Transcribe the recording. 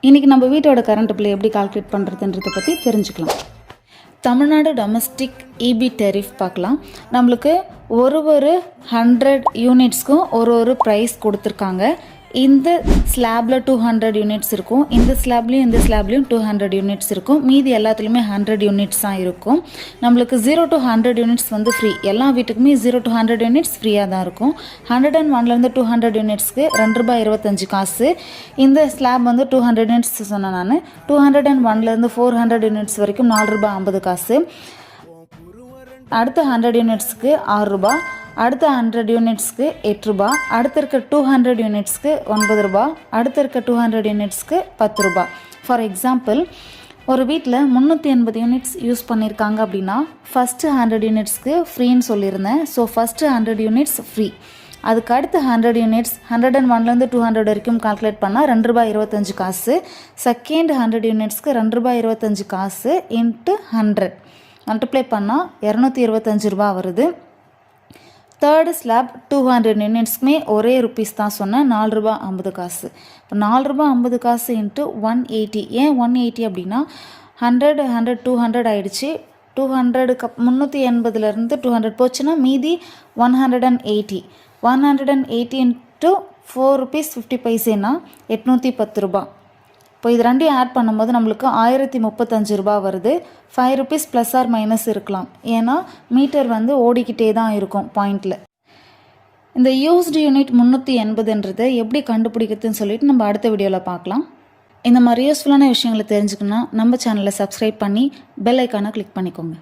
இன்றைக்கி நம்ம வீட்டோட கரண்ட் பில் எப்படி கால்குலேட் பண்ணுறதுன்றதை பற்றி தெரிஞ்சுக்கலாம். தமிழ்நாடு டொமஸ்டிக் இபி டெரிஃப் பார்க்கலாம். நம்மளுக்கு ஒரு 100 யூனிட்ஸ்க்கும் ஒரு ப்ரைஸ் கொடுத்துருக்காங்க. இந்த ஸ்லாபில் 200 யூனிட்ஸ் இருக்கும், இந்த ஸ்லாப்லேயும் 200 யூனிட்ஸ் இருக்கும், மீதி எல்லாத்துலேயுமே 100 யூனிட்ஸ் தான் இருக்கும். நம்மளுக்கு 0 to 100 யூனிட்ஸ் வந்து ஃப்ரீ. எல்லா வீட்டுக்குமே 0 to 100 யூனிட்ஸ் ஃப்ரீயாக தான் இருக்கும். 101லேருந்து 200 யூனிட்ஸ்க்கு ₹2.25. இந்த ஸ்லாப் வந்து 200 யூனிட்ஸ் சொன்னேன் நான். 201லேருந்து 400 யூனிட்ஸ் வரைக்கும் ₹4.50. அடுத்த 100 யூனிட்ஸ்க்கு ₹6, அடுத்த 100 யூனிட்ஸ்க்கு ₹8, அடுத்த இருக்க 200 யூனிட்ஸ்க்கு ₹9, அடுத்த இருக்க 200 யூனிட்ஸ்க்கு ₹10. ஃபார் எக்ஸாம்பிள், ஒரு வீட்டில் 380 யூனிட்ஸ் யூஸ் பண்ணியிருக்காங்க அப்படின்னா ஃபஸ்ட்டு 100 யூனிட்ஸ்க்கு ஃப்ரீன்னு சொல்லியிருந்தேன். So first 100 units free. அதுக்கு அடுத்து 100 யூனிட்ஸ் 101லேருந்து 200 வரைக்கும் கால்குலேட் பண்ணால் ₹2.25. செகண்ட் 100 யூனிட்ஸ்க்கு ₹2.25 இன்ட்டு 100 மல்டிப்ளை பண்ணால் ₹225 வருது. தேர்டு ஸ்லாப் 200 யூனிட்ஸ்க்குமே ஒரே ருப்பீஸ் தான் சொன்னேன், ₹4.50. இப்போ ₹4.50 இன்ட்டு 180. ஏன் 180 அப்படின்னா 100 200 ஆகிடுச்சு. 200க்கு 380லேருந்து 200 போச்சுன்னா மீதி 180. 180 இன்ட்டு ₹4.50 810. இப்போ இது ரெண்டையும் ஆட் பண்ணும்போது நம்மளுக்கு ₹1035 வருது. ₹5 ப்ளஸ் ஆர் மைனஸ் இருக்கலாம், ஏன்னா மீட்டர் வந்து ஓடிக்கிட்டே தான் இருக்கும் பாயிண்டில். இந்த யூஸ்டு யூனிட் 380ன்றதை எப்படி கண்டுபிடிக்கிறதுன்னு சொல்லிட்டு நம்ம அடுத்த வீடியோவில் பார்க்கலாம். இந்த மாதிரி யூஸ்ஃபுல்லான விஷயங்களை தெரிஞ்சுக்கணுன்னா நம்ம சேனலை சப்ஸ்கிரைப் பண்ணி பெல் ஐக்கானை கிளிக் பண்ணிக்கோங்க.